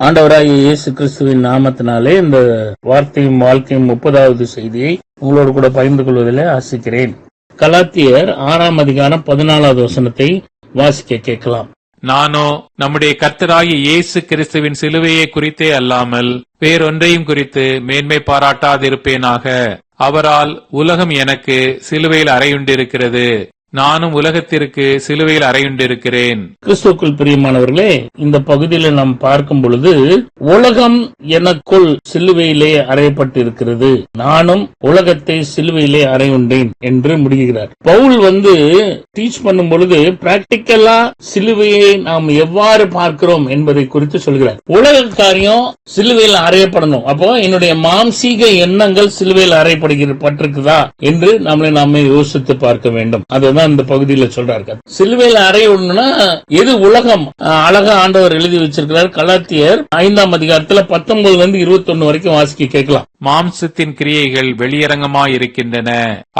ஆண்டவராகிய இயேசு கிறிஸ்துவின் நாமத்தினாலே இந்த வார்த்தையும் வாழ்க்கையும் 30வது செய்தியை உங்களோடு கூட பகிர்ந்து கொள்வதில் ஆசிக்கிறேன். கலாத்தியர் 6ஆம் அதிகாரம் 14வது வசனத்தை வாசிக்க கேட்கலாம். நானோ நம்முடைய கர்த்தராகிய இயேசு கிறிஸ்துவின் சிலுவையை குறித்தே அல்லாமல் வேறொன்றையும் குறித்து மேன்மை பாராட்டாதிருப்பேனாக. அவரால் உலகம் எனக்கு சிலுவையில் அறையுண்டிருக்கிறது, நானும் உலகத்திற்கு சிலுவையில் அறையுண்டிருக்கிறேன். கிறிஸ்துவுக்குள் பிரியமானவர்களே, இந்த பகுதியில நாம் பார்க்கும் பொழுது உலகம் எனக்குள் சிலுவையிலே அறையப்பட்டிருக்கிறது, நானும் உலகத்தை சிலுவையிலே அறையுண்டேன் என்று முடிகிறார். பவுல் டீச் பண்ணும் பொழுது பிராக்டிக்கலா சிலுவையை நாம் எவ்வாறு பார்க்கிறோம் என்பதை குறித்து சொல்கிறார். உலக காரியம் சிலுவையில் அறையப்படணும். அப்போ என்னுடைய மாம்சீக எண்ணங்கள் சிலுவையில் அறையப்பட்டிருக்குதா என்று நாமே யோசித்து பார்க்க வேண்டும். அதுதான் இந்த பகுதியில் சொல்றாரு. சிலுவையில் அறையணும்னா எது உலகம் அழகா ஆண்டவர் எழுதி வச்சிருக்கிறார். கலாத்தியர் 5ஆம் அதிகாரத்துல 19-21 வரைக்கும் வாசிக்க கேட்கலாம். மாம்சத்தின் கிரியைகள் வெளியரங்கமாயிருக்கின்றன.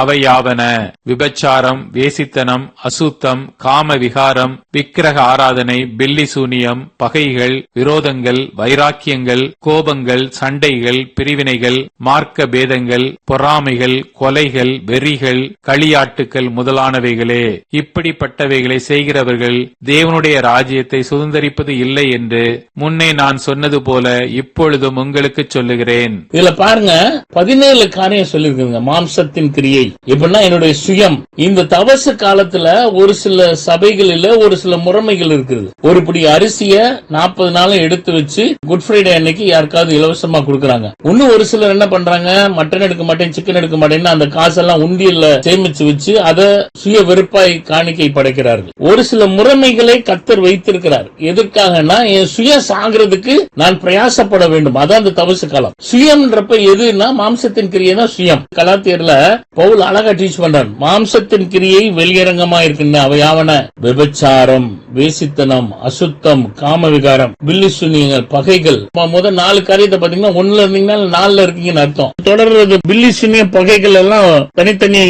அவை யாவன: விபச்சாரம், வேசித்தனம், அசுத்தம், காம விகாரம், விக்கிரக ஆராதனை, பில்லி சூனியம், பகைகள், விரோதங்கள், வைராக்கியங்கள், கோபங்கள், சண்டைகள், பிரிவினைகள், மார்க்க பேதங்கள், பொறாமைகள், கொலைகள், வெறிகள், களியாட்டுக்கள் முதலானவைகளே. இப்படிப்பட்டவைகளை செய்கிறவர்கள் தேவனுடைய ராஜ்யத்தை சுதந்தரிப்பது இல்லை என்று முன்னே நான் சொன்னது போல இப்பொழுதும் உங்களுக்கு சொல்லுகிறேன். இதுல பாருங்க, 17 காரியம் சொல்லிருக்குங்க. மாம்சத்தின் கிரியை எப்படின்னா என்னுடைய சுயம். இந்த தவச காலத்துல ஒரு சில சபைகளில ஒரு சில முறைமைகள் இருக்குது. ஒரு பிடி அரிசிய 40 நாளும் எடுத்து வச்சு குட் ஃப்ரைடே அன்னைக்கு யாருக்காவது இலவசமா கொடுக்கறாங்க. இன்னும் ஒரு சிலர் என்ன பண்றாங்க, மட்டன் எடுக்க மாட்டேன், சிக்கன் எடுக்க மாட்டேன்னு அந்த காசெல்லாம் உண்டியல்ல சேமிச்சு வச்சு அதை சுய வெறுப்பாய் காணிக்கை படைக்கிறார்கள். ஒரு சில முறைமைகளை கர்த்தர் வைத்திருக்கிறார். எதற்காகனா என் சுய சாகிறதுக்கு நான் பிரயாசப்பட வேண்டும். அதான் அந்த தவச காலம். சுயம்ன்றப்ப எதுனா மாம்சத்தின் கிரியை தான் சுயம். கலாத்தியர்ல பவுல் அழகா டீச் பண்றான். மாம்சத்தின் கிரியை வெளியரங்கமா இருக்கின்ற அவை யாவன: விபச்சாரம், வேசித்தனம், அசுத்தம், காம விகாரம், பில்லி சூனியங்கள், பகைகள். முதல் 4 காரியத்தை பாத்தீங்கன்னா 1ல இருந்தீங்கன்னா 4ல இருக்கீங்கன்னு அர்த்தம். தொடர்றது பில்லி சூனியம், பகைகள் எல்லாம் தனித்தனி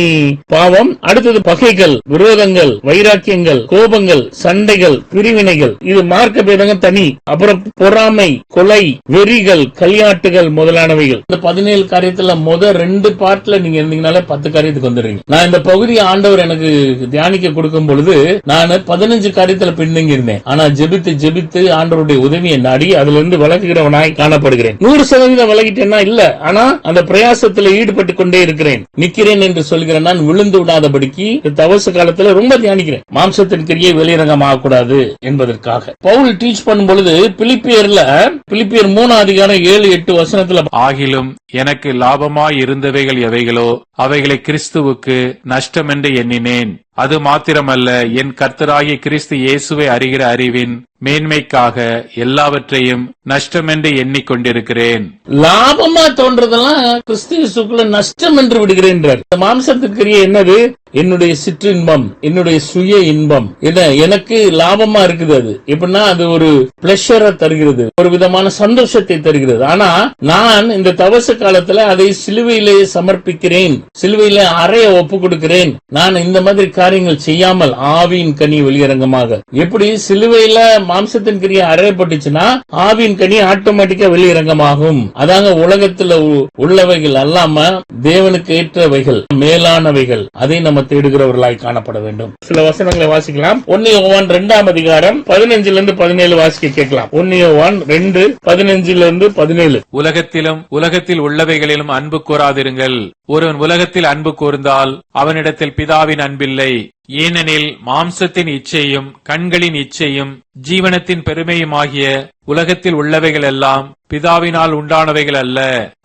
பாவம். அடுத்தது பகைகள், விரோதங்கள், வைராக்கியங்கள், கோபங்கள், சண்டைகள், பிரிவினைகள், இது மார்க்க பேதங்கள் தனி. அப்புறம் பொறாமை, கொலை, வெறிகள், களியாட்டுகள் முதலானவைகள். இந்த 17 காரியத்துல முதல் 2 பார்ட்ல நீங்க இருந்தீங்கனாலே 10 காரியத்துக்கு வந்துடுறீங்க. நான் இந்த பகுதியை ஆண்டவர் எனக்கு தியானிக்க கொடுக்கும் பொழுது நான் 15 காரியத்துல பின்தங்கி இருந்தேன். ஆனா ஜெபித்து ஆண்டவருடைய உதவியை நாடி அதுல இருந்து விலகுகிறவனாய் காணப்படுகிறேன். 100% விலகிட்டேன்னா இல்ல, ஆனா அந்த பிரயாசத்துல ஈடுபட்டு கொண்டே இருக்கிறேன். நிக்கிறேன் என்று சொல்கிறேன். நான் விழுந்து விடாதபடிக்கு தவச காலத்துல ரொம்ப தியானிக்கிறேன். மாம்சத்தின் கிரியை வெளியரங்கம் ஆகக்கூடாது என்பதற்காக பவுல் டீச் பண்ணும் பொழுது பிலிப்பியர் 3ஆம் அதிகாரம் 7-8 வசனத்துல, ஆகிலும் எனக்கு லாபமாய் இருந்தவைகள் எவைகளோ அவைகளை கிறிஸ்துவுக்கு நஷ்டம் என்று எண்ணினேன். அது மாத்திரமல்ல, என் கர்த்தராகிய கிறிஸ்து இயேசுவை அறிகிற அறிவின் மேன்மைக்காக எல்லாவற்றையும் நஷ்டம் என்று எண்ணிக்கொண்டிருக்கிறேன். லாபமா தோன்றதெல்லாம் கிறிஸ்து இயேசுக்குள்ள நஷ்டம் என்று விடுகிறேன். மாம்சத்துக்குரிய என்னது? என்னுடைய சிற்றின்பம், என்னுடைய சுய இன்பம். எனக்கு லாபமா இருக்குது. அது எப்படின்னா அது ஒரு பிளஷரை தருகிறது, ஒரு விதமான சந்தோஷத்தை தருகிறது. ஆனா நான் இந்த தவச காலத்துல அதை சிலுவையிலே சமர்ப்பிக்கிறேன், சிலுவையில அறைய ஒப்பு கொடுக்கிறேன். நான் இந்த மாதிரி காரியங்கள் செய்யாமல் ஆவியின் கனி வெளியரங்கமாக. எப்படி சிலுவையில மாம்சத்தின் கிரியை அறையப்பட்டுச்சுன்னா ஆவியின் கனி ஆட்டோமேட்டிக்கா வெளியரங்கமாகும். அதாங்க உலகத்துல உள்ளவைகள் அல்லாம தேவனுக்கு ஏற்றவைகள், மேலானவைகள், அதை நம்ம தேடுகிறவர்களாய் காணப்பட வேண்டும். சில வசனங்களை வாசிக்கலாம். 1 யோவான் 2ஆம் அதிகாரம் 15-17 வாசிக்க கேட்கலாம். 1 யோவான் 2:15-17. உலகத்திலும் உலகத்தில் உள்ளவைகளிலும் அன்பு கூறாதிருங்கள். ஒருவன் உலகத்தில் அன்பு கூர்ந்தால் அவனிடத்தில் பிதாவின் அன்பில்லை. ஏனெனில் மாம்சத்தின் இச்சையும் கண்களின் இச்சையும் ஜீவனத்தின் பெருமையுமாகிய உலகத்தில் உள்ளவைகள் எல்லாம் பிதாவினால் உண்டானவைகள் அல்ல,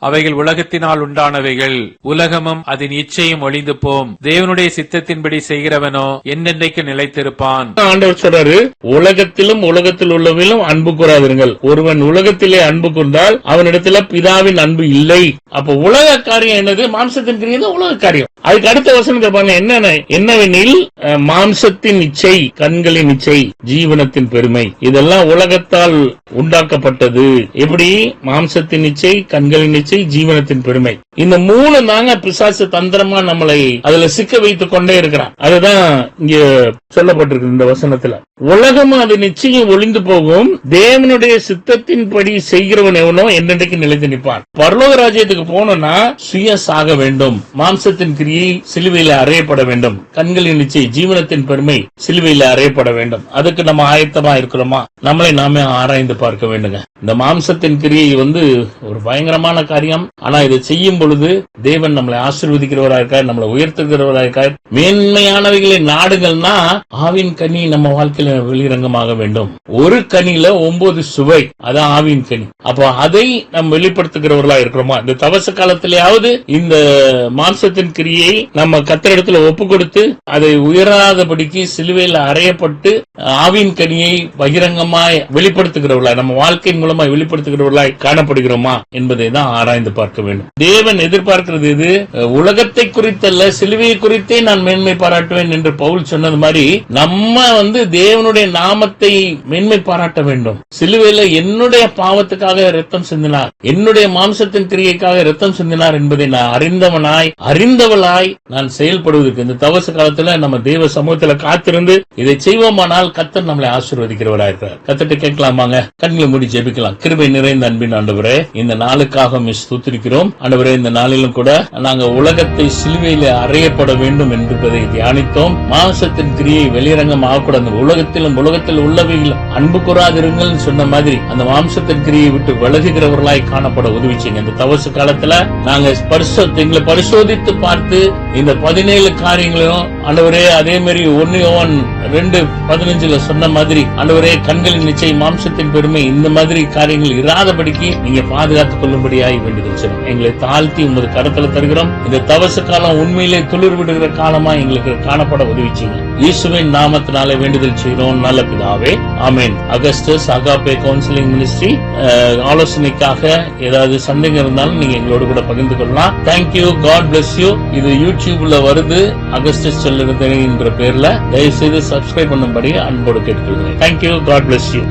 அவைகள் உலகத்தினால் உண்டானவைகள். உலகமும் அதன் இச்சையும் ஒளிந்து போம். தேவனுடைய சித்தத்தின்படி செய்கிறவனோ என்னென்றைக்கு நிலைத்திருப்பான். ஆண்டவர் சொல்றாரு, உலகத்திலும் உலகத்தில் உள்ளவையிலும் அன்பு கூறாதிருங்கள். ஒருவன் உலகத்திலே அன்பு கூர்ந்தால் அவனிடத்துல பிதாவின் அன்பு இல்லை. அப்ப உலக காரியம் என்னது? மாம்சத்தின் கிரியை தான் உலக காரியம். அதுக்கு அடுத்த வசனத்தை பாருங்க, என்னவெனில் மாம்சத்தின் இச்சை, கண்களின் இச்சை, ஜீவனத்தின் பெருமை, இதெல்லாம் உலகத்தால் உண்டாக்கப்பட்டது. எப்படி? மாம்சத்தின் இச்சை, கண்களின் இச்சை, ஜீவனத்தின் பெருமை. இந்த மூணு தாங்க பிசாசு தந்திரமா நம்மளை அதுல சிக்க வைத்துக் கொண்டே இருக்கிறான். அதுதான் இங்க சொல்லப்பட்டிருக்கு இந்த வசனத்துல. உலகம் அது நிச்சயம் ஒளிந்து போகும், தேவனுடைய சித்தத்தின்படி செய்கிறவன் எவனோ என்னென்றைக்கு நிலைத்து நிற்பான். பரலோக ராஜ்யத்துக்கு போனோம்னா சுய சாக வேண்டும், மாம்சத்தின் கிரியை சிலுவையில அறையப்பட வேண்டும், கண்களின் நிச்சை, ஜீவனத்தின் பெருமை சிலுவையில அறையப்பட வேண்டும். அதுக்கு நம்ம ஆயத்தமா இருக்கிறோமா? நம்மளை நாமே ஆராய்ந்து பார்க்க வேண்டுங்க. இந்த மாம்சத்தின் கிரியை ஒரு பயங்கரமான காரியம். ஆனா இதை செய்யும் பொழுது தேவன் நம்மளை ஆசீர்வதிக்கிறவராக, நம்மளை உயர்த்துகிறவராக, மேன்மையானவைகளை நாடுகள்னா ஆவின் கனி நம்ம வாழ்க்கையில வெளிரங்கமாக வேண்டும். ஒரு கனியில 9 சுவை, அதான் ஆவின் கனி. அப்போ அதை நம்ம வெளிப்படுத்துகிறவர்களா இருக்கிறோமா? இந்த தவச காலத்திலேயாவது இந்த மாம்சத்தின் கிரியை நம்ம கர்த்தரிடத்துல ஒப்பு கொடுத்து அதை உயராதபடிக்கு சிலுவையில் அறையப்பட்டு ஆவின் கனியை பகிரங்கமாய் வெளிப்படுத்துகிறவர்களாய், நம்ம வாழ்க்கையின் மூலமாய் வெளிப்படுத்துகிறவர்களாய் காணப்படுகிறோமா என்பதை தான் ஆராய்ந்து பார்க்க வேண்டும். தேவன் எதிர்பார்க்கிறது இது உலகத்தை குறித்தல்ல, சிலுவையை குறித்தே நான் மேன்மை பாராட்டுவேன் என்று பவுல் சொன்னது மாதிரி நம்ம தேவனுடைய நாமத்தை மேன்மை பாராட்ட வேண்டும். சிலுவையில என்னுடைய பாவத்துக்காக ரத்தம் சிந்தினார், என்னுடைய மாம்சத்தின் கிரியைக்காக ரத்தம் சிந்தினார் என்பதை நான் அறிந்தவளாய் நான் செயல்படுவதற்கு இந்த தவச காலத்துல நம்ம தேவ சமூகத்துல காத்திருந்து இதை செய்வோமானால் கர்த்தர் நம்மளை ஆசீர்வதிக்கிறவராக இருக்கிறார். கர்த்தர்ட்ட கேட்கலாமாங்க? கண்களை மூடி ஜெபிக்கலாம். கிருபை நிறைந்த அன்பின் ஆண்டவரே, இந்த நாளுக்காக ஸ்துதிக்கிறோம் ஆண்டவரே. இந்த நாளிலும் கூட நாங்க உலகத்தை சிலுவையில அறையப்பட வேண்டும் என்பதை தியானித்தோம். மாம்சத்தின் கிரியை வெளிரங்கம் ஆகக்கூடாது. உலகத்தில் உள்ளவையில் அன்பு கூறாதிருங்கள் சொன்ன மாதிரி அந்த மாம்சத்தின் கிரியை விட்டு விலகுகிறவர்களாய் காணப்பட உதவி செய்யுங்க. இந்த தவசு காலத்துல நாங்க எங்களை பரிசோதித்து பார்த்து இந்த 17 காரியங்களையும் ஆண்டவரே, அதே மாதிரி 1 யோவான் 2:15 சொன்ன மாதிரி ஆண்டவரே, கண்களின் நிச்சயம், மாம்சத்தின் பெருமை, இந்த மாதிரி காரியங்கள் இராதபடிக்கு நீங்க பாதுகாத்துக் கொள்ளும்படியாய் வேண்டுதல் செய்யும். எங்களை தாழ்த்தி உமது கரத்துல தருகிறோம். இந்த தவச காலம் உண்மையிலே துளிர் விடுகிற காலமா எங்களுக்கு காணப்பட உதவி செய்யும். இயேசுவின் நாமத்தினாலே வேண்டுதல் செய்கிறோம் நல்ல பிதாவே, amen. Augustus agape counselling ministry ஆலோசனைக்காக ஏதாவது சந்தேகம் இருந்தாலும் நீங்க எங்களோடு கூட பகிர்ந்து கொள்ளலாம். Thank you, God bless you. இது யூடியூப்ல வருது, அகஸ்டஸ் சொல்லுகிற பேர்ல. தயவு செய்து சப்ஸ்கிரைப் பண்ணும்படி அன்போடு கேட்டுக்கொள்கிறேன். Thank you, God bless you.